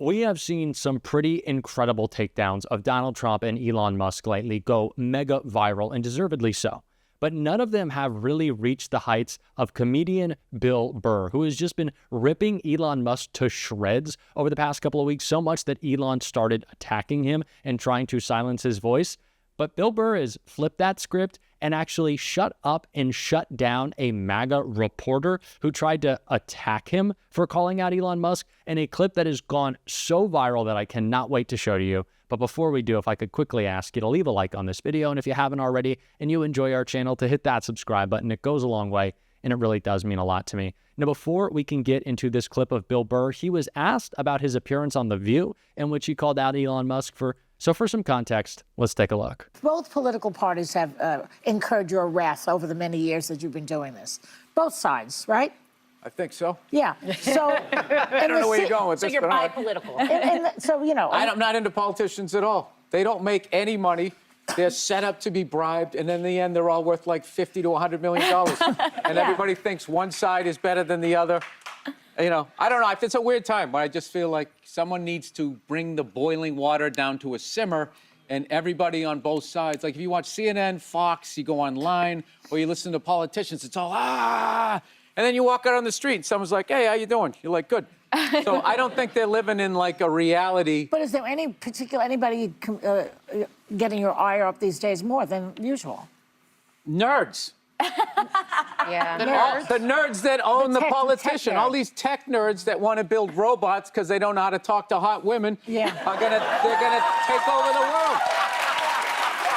We have seen some pretty incredible takedowns of Donald Trump and Elon Musk lately go mega viral, and deservedly so. But none of them have really reached the heights of comedian Bill Burr, who has just been ripping Elon Musk to shreds over the past couple of weeks, so much that Elon started attacking him and trying to silence his voice. But Bill Burr has flipped that script and actually shut up and shut down a MAGA reporter who tried to attack him for calling out Elon Musk, in a clip that has gone so viral that I cannot wait to show to you. But before we do, if I could quickly ask you to leave a like on this video, and if you haven't already and you enjoy our channel, to hit that subscribe button. It goes a long way, and it really does mean a lot to me. Now, before we can get into this clip of Bill Burr, he was asked about his appearance on The View, in which he called out Elon Musk for... So for some context, let's take a look. Both political parties have incurred your wrath over the many years that you've been doing this. Both sides, right? I think so. Yeah. So I don't know where you're going with this. So you're bi-political. So, you know. I'm not into politicians at all. They don't make any money. They're set up to be bribed, and then in the end, they're all worth like $50 to $100 million. And everybody thinks one side is better than the other. You know, I don't know. It's a weird time, but I just feel like someone needs to bring the boiling water down to a simmer, and everybody on both sides. Like if you watch CNN, Fox, you go online, or you listen to politicians, it's all, ah! And then you walk out on the street, and someone's like, hey, how you doing? You're like, good. So I don't think they're living in like a reality. But is there anybody getting your ire up these days more than usual? Nerds. Yeah. The nerds that own the politician. All these tech nerds that want to build robots because they don't know how to talk to hot women. Yeah. They're gonna take over the world.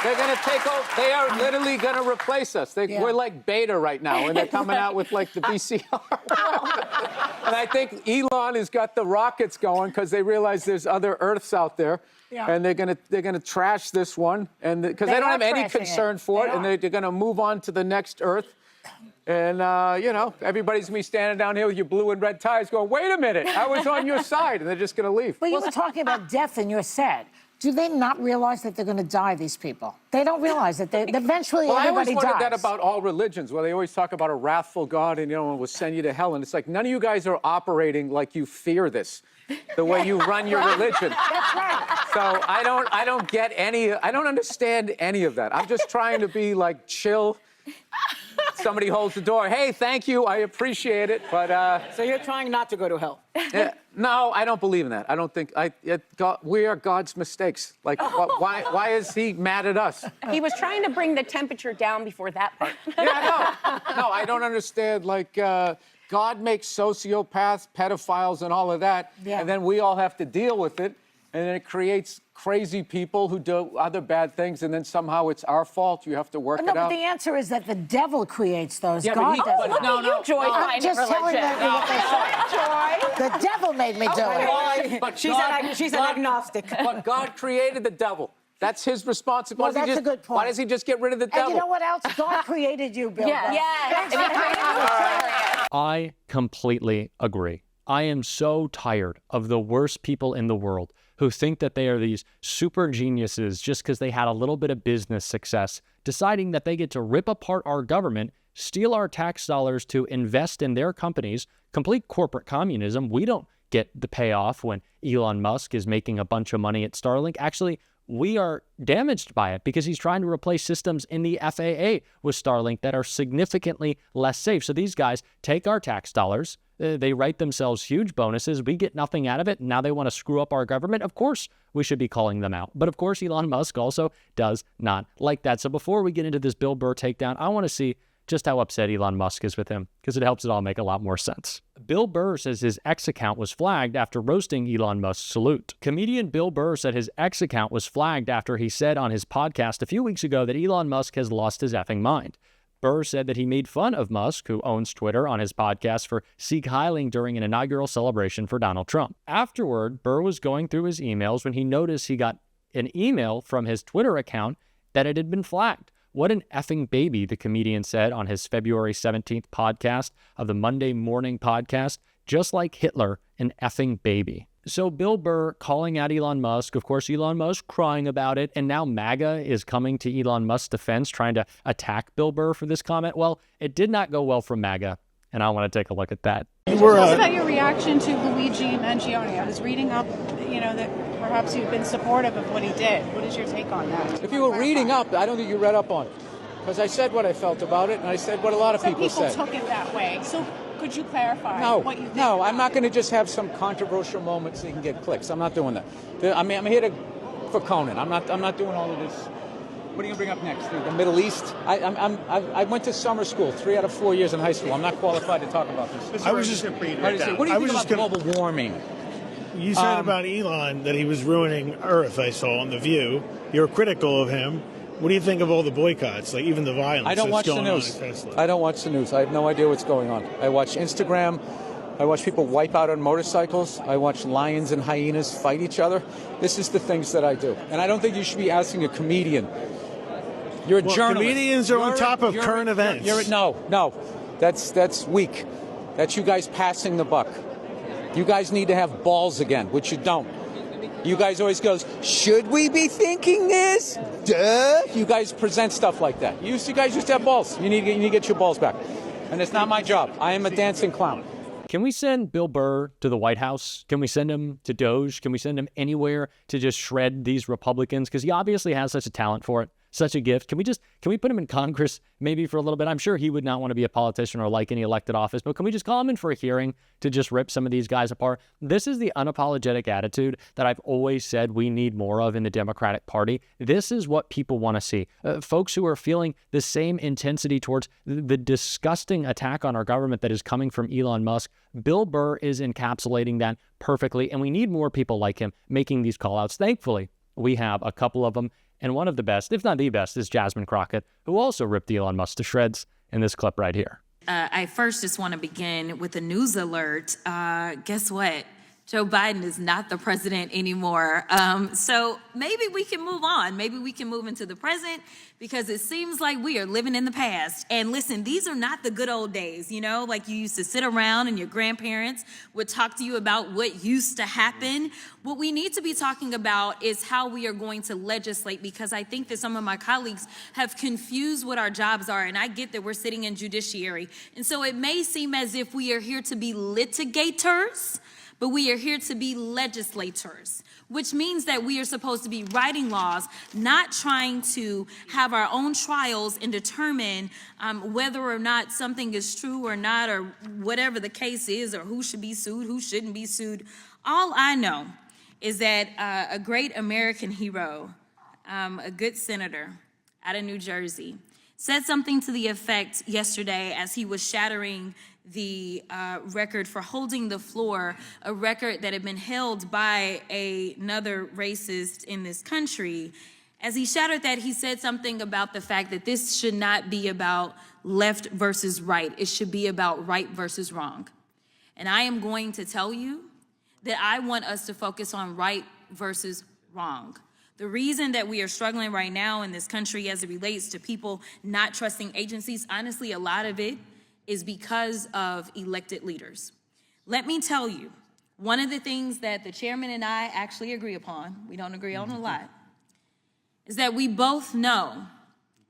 They're gonna take over. They are literally gonna replace us. We're like beta right now, and they're coming out with like the VCR. And I think Elon has got the rockets going because they realize there's other Earths out there. Yeah. And they're gonna trash this one, and because they don't have any concern for it, and they're gonna move on to the next Earth. And you know, everybody's gonna be standing down here with your blue and red ties, going, "Wait a minute, I was on your side," and they're just gonna leave. Well, you were talking about death in your set. Do they not realize that they're going to die, these people? They don't realize that eventually everybody dies. I always wondered that about all religions, where they always talk about a wrathful God and, you know, will send you to hell. And it's like, none of you guys are operating like you fear this, the way you run your religion. That's right. So I don't understand any of that. I'm just trying to be like chill. Somebody holds the door. Hey, thank you. I appreciate it. But so you're trying not to go to hell? No, I don't believe in that. I don't think we are God's mistakes. Like, why is he mad at us? He was trying to bring the temperature down before that part. Yeah, no, I don't understand. Like, God makes sociopaths, pedophiles, and all of that, and then we all have to deal with it, and then it creates crazy people who do other bad things, and then somehow it's our fault. You have to work it out. No, but the answer is that the devil creates those. Yeah, God doesn't. No, Joy. I'm just telling you what they say. The devil made me do it. But she's an agnostic. But God created the devil. That's his responsibility. Well, that's a good point. Why does he just get rid of the devil? And you know what else? God created you, Bill. Yes. I completely agree. I am so tired of the worst people in the world who think that they are these super geniuses just because they had a little bit of business success, deciding that they get to rip apart our government, steal our tax dollars to invest in their companies, complete corporate communism. We don't get the payoff when Elon Musk is making a bunch of money at Starlink. Actually, we are damaged by it because he's trying to replace systems in the FAA with Starlink that are significantly less safe. So these guys take our tax dollars, they write themselves huge bonuses, we get nothing out of it, and now they want to screw up our government. Of course, we should be calling them out. But of course, Elon Musk also does not like that. So before we get into this Bill Burr takedown, I want to see just how upset Elon Musk is with him, because it helps it all make a lot more sense. Bill Burr says his X account was flagged after roasting Elon Musk's salute. Comedian Bill Burr said his X account was flagged after he said on his podcast a few weeks ago that Elon Musk has lost his effing mind. Burr said that he made fun of Musk, who owns Twitter, on his podcast for Sieg Heiling during an inaugural celebration for Donald Trump. Afterward, Burr was going through his emails when he noticed he got an email from his Twitter account that it had been flagged. What an effing baby, the comedian said on his February 17th podcast of the Monday Morning Podcast. Just like Hitler, an effing baby. So Bill Burr calling out Elon Musk, of course, Elon Musk crying about it, and now MAGA is coming to Elon Musk's defense, trying to attack Bill Burr for this comment. Well, it did not go well for MAGA. and I want to take a look at that. Tell us about your reaction to Luigi Mangione. I was reading up, that perhaps you've been supportive of what he did. What is your take on that? If you were reading up, I don't think you read up on it. Because I said what I felt about it, and I said what a lot of people said. Some people took it that way. So could you clarify what you think? No, I'm not going to just have some controversial moments so you can get clicks. I'm not doing that. I'm here for Conan. I'm not doing all of this. What are you going to bring up next? The Middle East? I went to summer school 3 out of 4 years in high school. I'm not qualified to talk about this. I was just What do you think about global warming? You said about Elon that he was ruining Earth, I saw on The View. You're critical of him. What do you think of all the boycotts, like even the violence I don't watch the news. I don't watch the news. I have no idea what's going on. I watch Instagram. I watch people wipe out on motorcycles. I watch lions and hyenas fight each other. This is the things that I do. And I don't think you should be asking a comedian. You're a journalist. Comedians are on top of current events. No. That's weak. That's you guys passing the buck. You guys need to have balls again, which you don't. You guys always goes, should we be thinking this? Duh. You guys present stuff like that. You guys used to have balls. You need to get your balls back. And it's not my job. I am a dancing clown. Can we send Bill Burr to the White House? Can we send him to Doge? Can we send him anywhere to just shred these Republicans? Because he obviously has such a talent for it, such a gift. Can we put him in Congress maybe for a little bit? I'm sure he would not want to be a politician or like any elected office, but can we just call him in for a hearing to just rip some of these guys apart? This is the unapologetic attitude that I've always said we need more of in the Democratic Party. This is what people want to see. Folks who are feeling the same intensity towards the disgusting attack on our government that is coming from Elon Musk. Bill Burr is encapsulating that perfectly, and we need more people like him making these call-outs. Thankfully, we have a couple of them. And one of the best, if not the best, is Jasmine Crockett, who also ripped Elon Musk to shreds in this clip right here. I first just want to begin with a news alert. Guess what? Joe Biden is not the president anymore. So maybe we can move on. Maybe we can move into the present because it seems like we are living in the past. And listen, these are not the good old days, like you used to sit around and your grandparents would talk to you about what used to happen. What we need to be talking about is how we are going to legislate, because I think that some of my colleagues have confused what our jobs are. And I get that we're sitting in judiciary. And so it may seem as if we are here to be litigators, but we are here to be legislators, which means that we are supposed to be writing laws, not trying to have our own trials and determine whether or not something is true or not, or whatever the case is, or who should be sued, who shouldn't be sued. All I know is that a great American hero, a good senator out of New Jersey, said something to the effect yesterday as he was shattering the record for holding the floor, a record that had been held by another racist in this country. As he shattered that, he said something about the fact that this should not be about left versus right. It should be about right versus wrong. And I am going to tell you that I want us to focus on right versus wrong. The reason that we are struggling right now in this country as it relates to people not trusting agencies, honestly, a lot of it is because of elected leaders. Let me tell you, one of the things that the chairman and I actually agree upon, we don't agree on a lot, is that we both know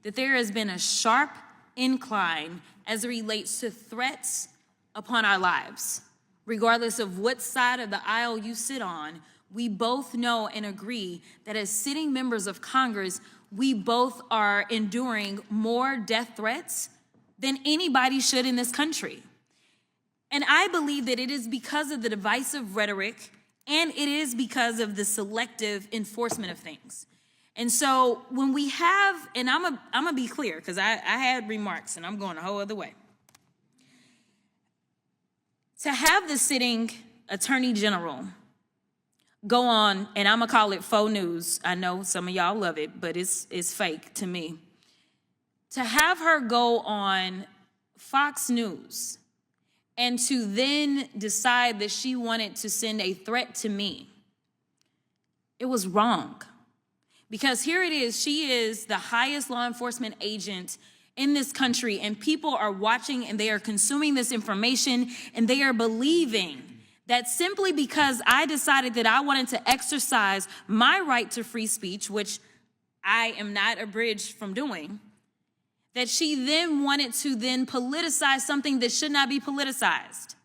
that there has been a sharp incline as it relates to threats upon our lives. Regardless of what side of the aisle you sit on, we both know and agree that as sitting members of Congress, we both are enduring more death threats than anybody should in this country. And I believe that it is because of the divisive rhetoric, and it is because of the selective enforcement of things. And so when we have, and I'm gonna be clear, because I had remarks and I'm going a whole other way. To have the sitting attorney general go on, and I'm gonna call it faux news. I know some of y'all love it, but it's fake to me. To have her go on Fox News and to then decide that she wanted to send a threat to me, it was wrong. Because here it is, she is the highest law enforcement agent in this country, and people are watching and they are consuming this information, and they are believing that simply because I decided that I wanted to exercise my right to free speech, which I am not abridged from doing, that she then wanted to then politicize something that should not be politicized.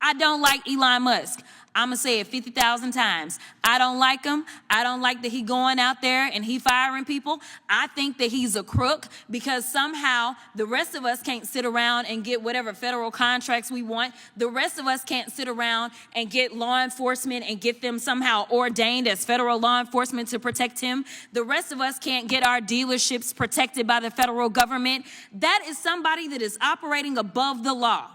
I don't like Elon Musk. I'm going to say it 50,000 times. I don't like him. I don't like that he going out there and he firing people. I think that he's a crook because somehow the rest of us can't sit around and get whatever federal contracts we want. The rest of us can't sit around and get law enforcement and get them somehow ordained as federal law enforcement to protect him. The rest of us can't get our dealerships protected by the federal government. That is somebody that is operating above the law.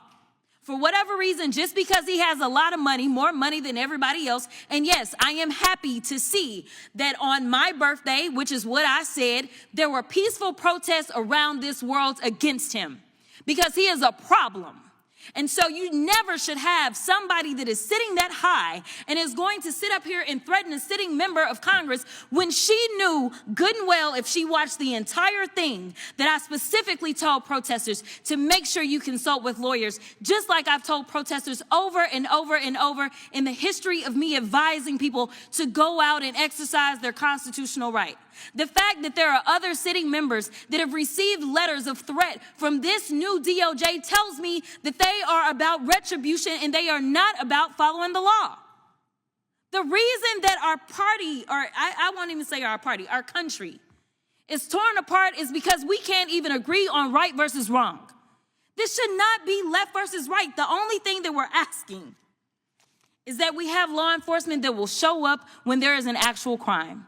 For whatever reason, just because he has a lot of money, more money than everybody else. And yes, I am happy to see that on my birthday, which is what I said, there were peaceful protests around this world against him because he is a problem. And so you never should have somebody that is sitting that high and is going to sit up here and threaten a sitting member of Congress when she knew good and well, if she watched the entire thing, that I specifically told protesters to make sure you consult with lawyers, just like I've told protesters over and over and over in the history of me advising people to go out and exercise their constitutional right. The fact that there are other sitting members that have received letters of threat from this new DOJ tells me that they are about retribution and they are not about following the law. The reason that our party, or I won't even say our party, our country is torn apart is because we can't even agree on right versus wrong. This should not be left versus right. The only thing that we're asking is that we have law enforcement that will show up when there is an actual crime.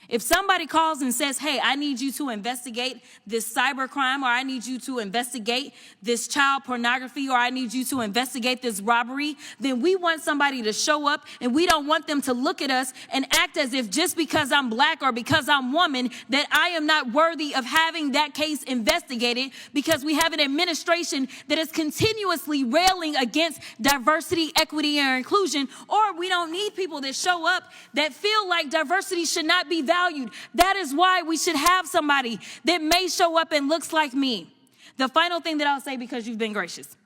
If somebody calls and says, hey, I need you to investigate this cyber crime, or I need you to investigate this child pornography, or I need you to investigate this robbery, then we want somebody to show up, and we don't want them to look at us and act as if just because I'm black or because I'm woman that I am not worthy of having that case investigated, because we have an administration that is continuously railing against diversity, equity, and inclusion, or we don't need people that show up that feel like diversity should not be valued. That is why we should have somebody that may show up and looks like me. The final thing that I'll say, because you've been gracious,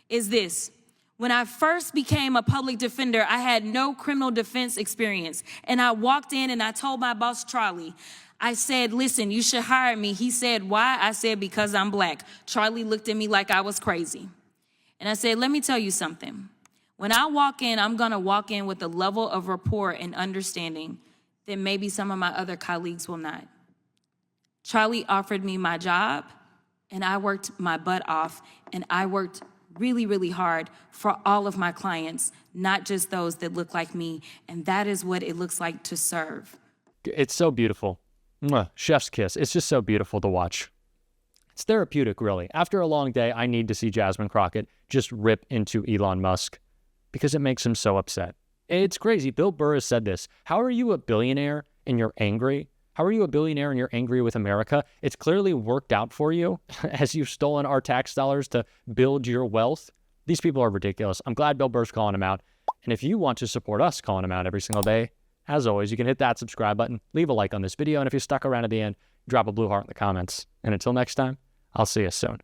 is this. When I first became a public defender, I had no criminal defense experience. And I walked in and I told my boss, Charlie, I said, listen, you should hire me. He said, why? I said, because I'm black. Charlie looked at me like I was crazy. And I said, let me tell you something. When I walk in, I'm going to walk in with a level of rapport and understanding that maybe some of my other colleagues will not. Charlie offered me my job, and I worked my butt off, and I worked really, really hard for all of my clients, not just those that look like me, and that is what it looks like to serve. It's so beautiful. Mwah, chef's kiss. It's just so beautiful to watch. It's therapeutic, really. After a long day, I need to see Jasmine Crockett just rip into Elon Musk because it makes him so upset. It's crazy. Bill Burr has said this. How are you a billionaire and you're angry? How are you a billionaire and you're angry with America? It's clearly worked out for you as you've stolen our tax dollars to build your wealth. These people are ridiculous. I'm glad Bill Burr's calling him out. And if you want to support us calling him out every single day, as always, you can hit that subscribe button, leave a like on this video, and if you're stuck around at the end, drop a blue heart in the comments. And until next time, I'll see you soon.